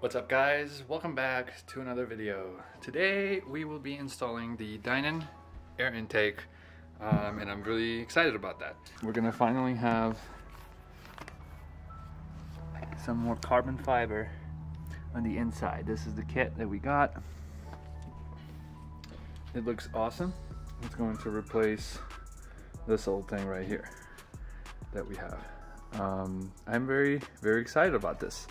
What's up guys? Welcome back to another video. Today we will be installing the Dinan air intake and I'm really excited about that. We're gonna finally have some more carbon fiber on the inside. This is the kit that we got. It looks awesome. It's going to replace this old thing right here that we have. I'm very excited about this.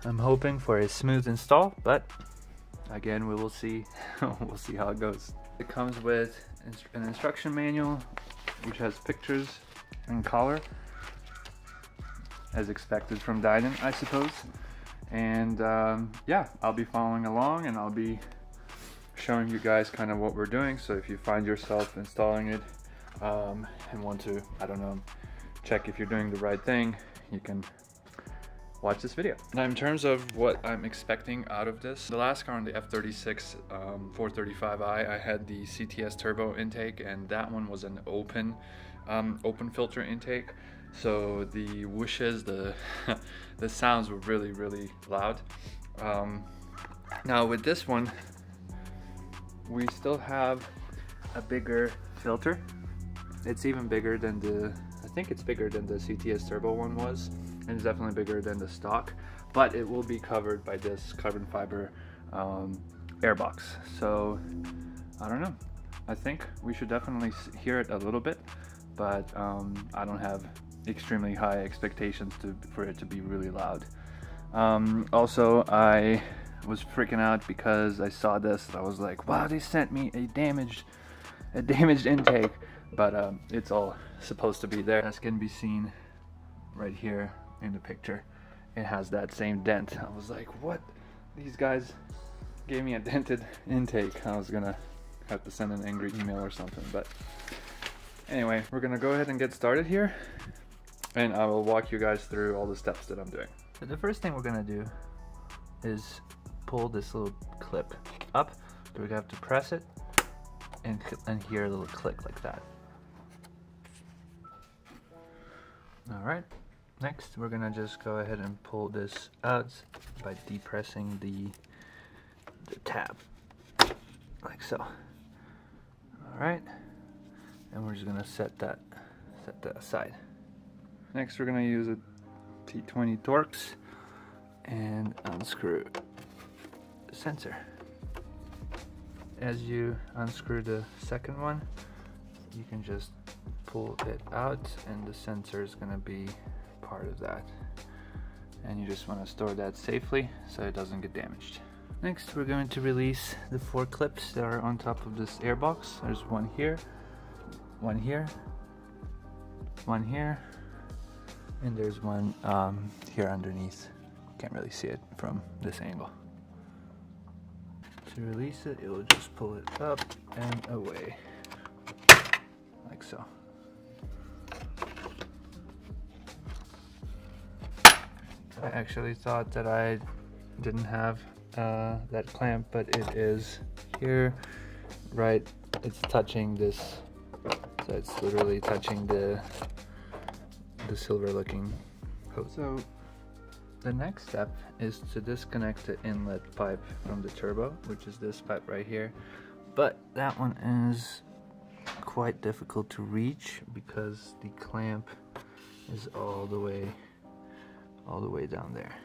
I'm hoping for a smooth install, but again, we will see. We'll see how it goes. It comes with an instruction manual, which has pictures and color, as expected from Dinan, I suppose. And yeah, I'll be following along, and I'll be showing you guys kind of what we're doing. So if you find yourself installing it and want to, I don't know, check if you're doing the right thing, you can watch this video. Now, in terms of what I'm expecting out of this, the last car on the F36 435i, I had the CTS turbo intake, and that one was an open filter intake. So the whooshes, the sounds were really loud. Now with this one, we still have a bigger filter. It's even bigger than I think it's bigger than the CTS turbo one was. And it's definitely bigger than the stock, but it will be covered by this carbon fiber airbox. So I don't know, I think we should definitely hear it a little bit, but I don't have extremely high expectations for it to be really loud. Also, I was freaking out because I saw this and I was like, wow, they sent me a damaged intake, but it's all supposed to be there. As can be seen right here in the picture, it has that same dent. I was like, what? These guys gave me a dented intake. I was gonna have to send an angry email or something, but anyway, we're gonna go ahead and get started here, and I will walk you guys through all the steps that I'm doing. So the first thing we're gonna do is pull this little clip up. So we have to press it and hear a little click like that. All right. Next, we're gonna just go ahead and pull this out by depressing the tab, like so. All right, and we're just gonna set that aside. Next, we're gonna use a T20 Torx and unscrew the sensor. As you unscrew the second one, you can just pull it out, and the sensor is gonna be part of that, and you just want to store that safely so it doesn't get damaged. Next, we're going to release the 4 clips that are on top of this airbox. There's one here, one here, one here, and there's one here underneath. Can't really see it from this angle. To release it, it will just pull it up and away, like so. I actually thought that I didn't have that clamp, but it is here, right? It's touching this, so it's literally touching the silver looking hose. So the next step is to disconnect the inlet pipe from the turbo, which is this pipe right here, but that one is quite difficult to reach because the clamp is all the way down there.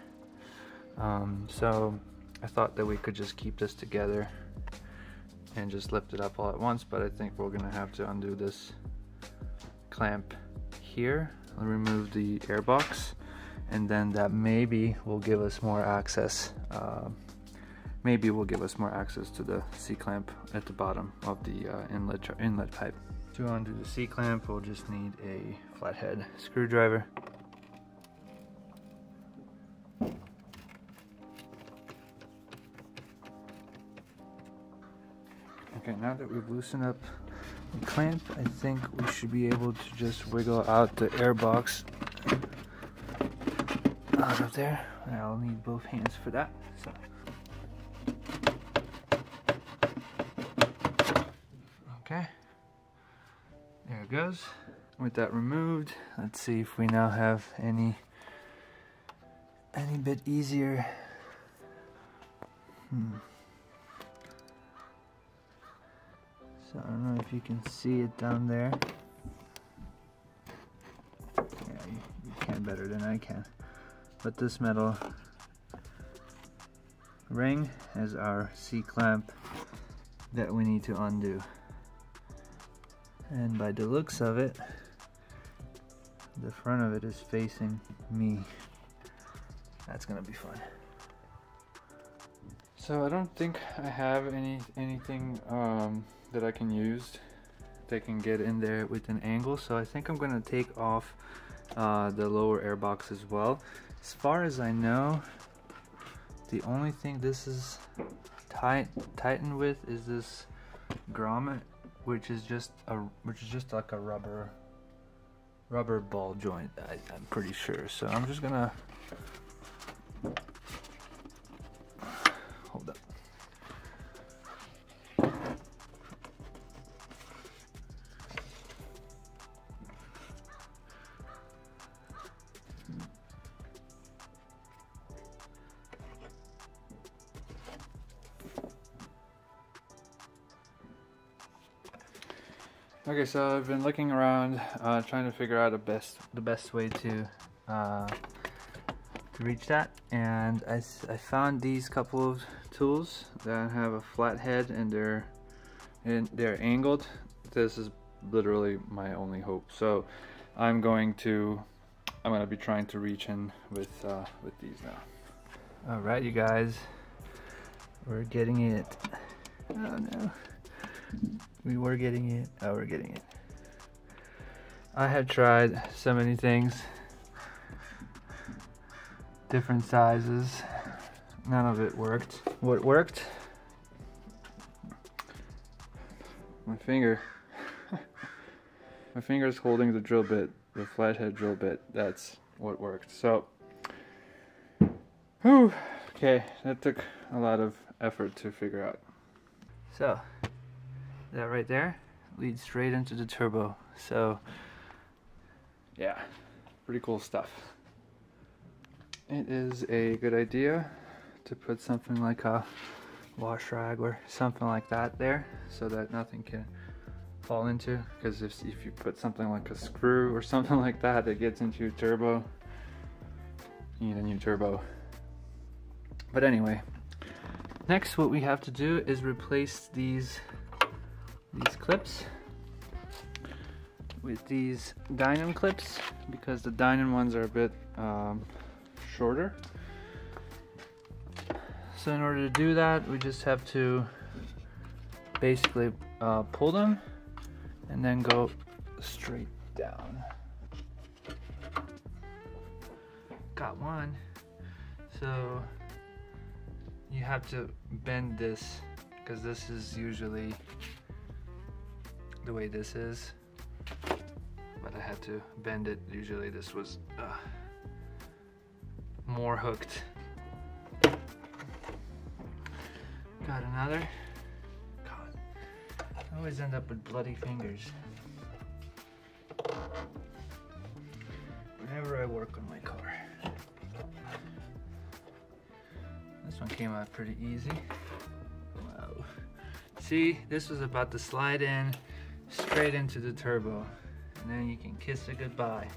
So I thought that we could just keep this together and just lift it up all at once, but I think we're gonna have to undo this clamp here. I'll remove the airbox, and then that maybe will give us more access. Maybe will give us more access to the C-clamp at the bottom of the inlet pipe. To undo the C-clamp, we'll just need a flathead screwdriver. Okay, now that we've loosened up the clamp, I think we should be able to just wiggle out the airbox out of there. And I'll need both hands for that. So. Okay, there it goes. With that removed, let's see if we now have any any bit easier. So I don't know if you can see it down there. Yeah, you can better than I can. But this metal ring is our C-clamp that we need to undo. And by the looks of it, the front of it is facing me. That's gonna be fun. So I don't think I have anything that I can use that can get in there with an angle. So I think I'm gonna take off the lower air box as well. As far as I know, the only thing this is tightened with is this grommet, which is just like a rubber ball joint. I'm pretty sure. So I'm just gonna hold up. Okay, so I've been looking around, trying to figure out the best way to reach that, and I found these couple of tools that have a flat head and they're angled. This is literally my only hope. So I'm gonna be trying to reach in with these now. All right, you guys, we're getting it. Oh no. We were getting it. Oh, we're getting it. I have tried so many things, different sizes. None of it worked. What worked? My finger. My finger is holding the drill bit, the flathead drill bit. That's what worked. So, whew, okay, that took a lot of effort to figure out. So, that right there leads straight into the turbo. So yeah, pretty cool stuff. It is a good idea to put something like a wash rag or something like that there so that nothing can fall into, because if you put something like a screw or something like that that gets into your turbo, you need a new turbo. But anyway, next what we have to do is replace these clips with these Dinan clips, because the Dinan ones are a bit shorter. So in order to do that, we just have to basically pull them and then go straight down. Got one. So you have to bend this, because this is usually the way this is, but I had to bend it. Usually this was more hooked. Got another. God, I always end up with bloody fingers whenever I work on my car. This one came out pretty easy. Wow. See, this was about to slide in straight into the turbo, and then you can kiss it goodbye.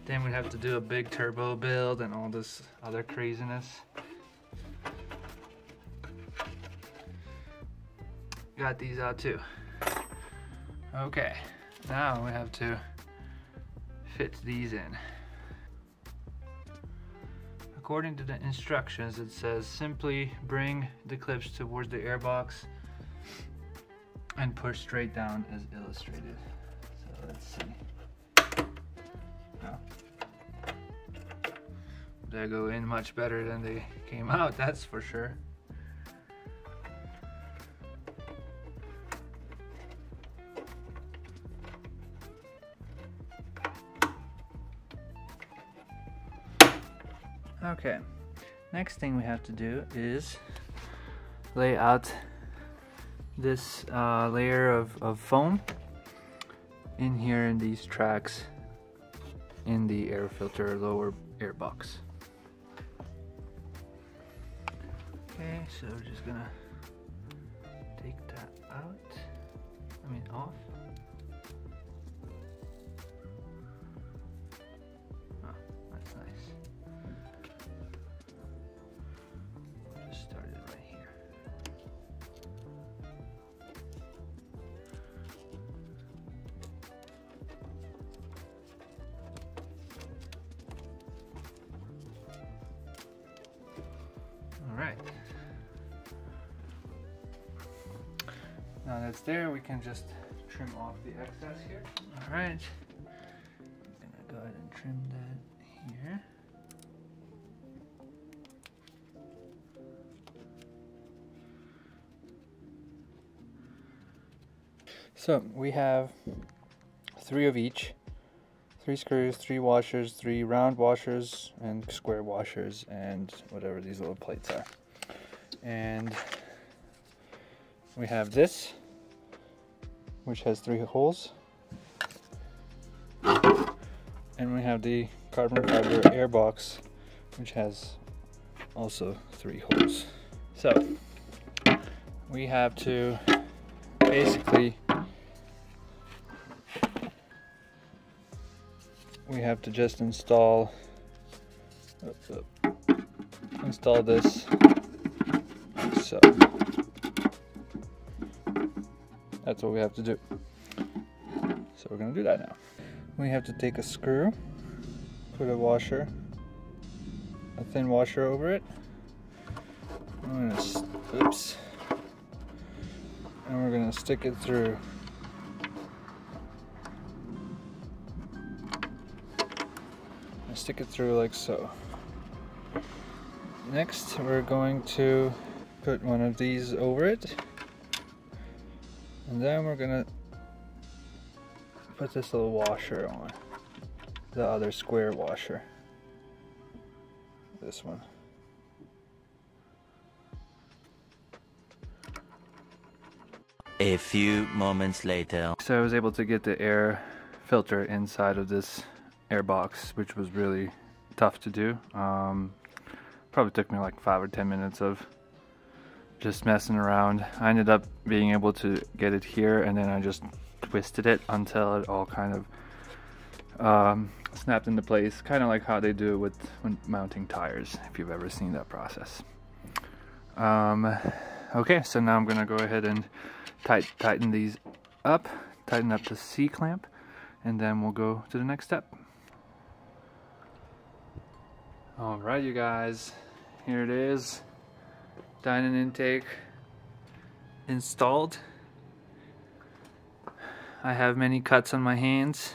Then we'd have to do a big turbo build and all this other craziness. Got these out too. Okay, now we have to fit these in. According to the instructions, it says simply bring the clips towards the airbox and push straight down as illustrated. So let's see. Oh. They go in much better than they came out, that's for sure. Okay, next thing we have to do is lay out this layer of foam in here in these tracks in the air filter lower air box. Okay, so we're just gonna take that out. I mean off. Oh, that's nice. Just start it right here. All right. Now that's there, we can just trim off the excess here. All right. I'm gonna go ahead and trim that here. So we have 3 of each. 3 screws, 3 washers, 3 round washers, and square washers, and whatever these little plates are. And we have this, which has 3 holes. And we have the carbon fiber air box, which has also 3 holes. So we have to basically just install this. So that's what we have to do. So we're gonna do that now. We have to take a screw, put a washer, a thin washer over it. Oops. And we're gonna stick it through. Stick it through like so. Next, we're going to put one of these over it, and then we're gonna put this little washer on, the other square washer, this one. A few moments later. So I was able to get the air filter inside of this air box, which was really tough to do. Probably took me like 5 or 10 minutes of just messing around. I ended up being able to get it here, and then I just twisted it until it all kind of snapped into place, kind of like how they do it when mounting tires, if you've ever seen that process. Okay, so now I'm gonna go ahead and tighten these up, tighten up the C-clamp, and then we'll go to the next step. Alright, you guys, here it is. Dinan intake installed. I have many cuts on my hands.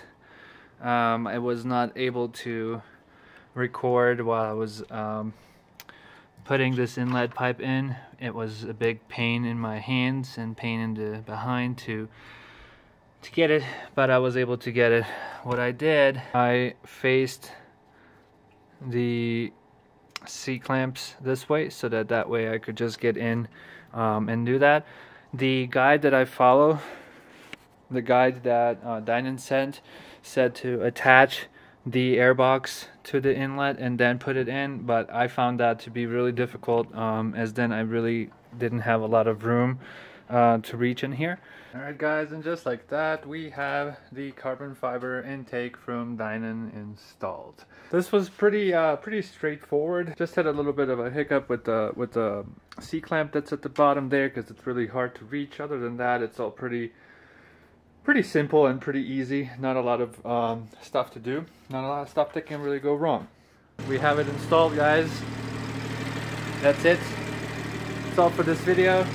I was not able to record while I was putting this inlet pipe in. It was a big pain in my hands and pain in the behind to get it, but I was able to get it. What I did, I faced the C-clamps this way so that way I could just get in and do that. The guide that I follow, the guide that Dinan sent, said to attach the airbox to the inlet and then put it in, but I found that to be really difficult, as then I really didn't have a lot of room to reach in here. Alright guys, and just like that, we have the carbon fiber intake from Dinan installed. This was pretty straightforward. Just had a little bit of a hiccup with the C-clamp that's at the bottom there, because it's really hard to reach. Other than that, it's all pretty simple and pretty easy. Not a lot of stuff to do. Not a lot of stuff that can really go wrong. We have it installed, guys. That's it. That's all for this video.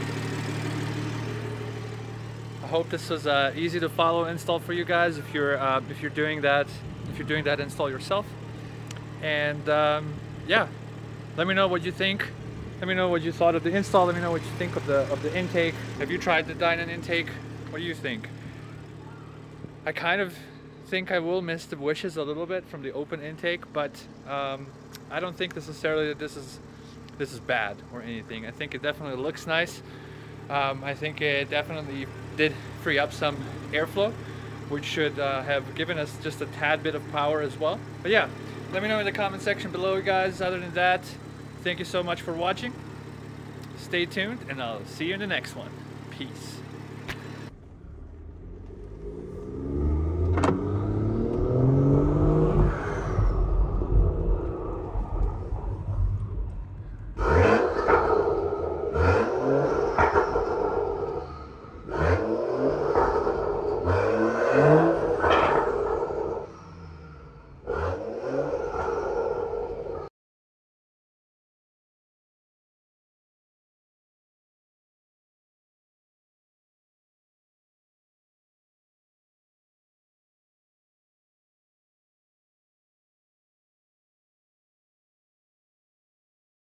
I hope this was easy to follow install for you guys if you're doing that install yourself. And yeah, let me know what you think. Let me know what you thought of the install. Let me know what you think of the intake. Have you tried the Dinan intake? What do you think? I kind of think I will miss the wishes a little bit from the open intake, but I don't think necessarily that this is bad or anything. I think it definitely looks nice. I think it definitely did free up some airflow, which should have given us just a tad bit of power as well. But yeah, let me know in the comment section below, guys. Other than that, thank you so much for watching, stay tuned and I'll see you in the next one. Peace.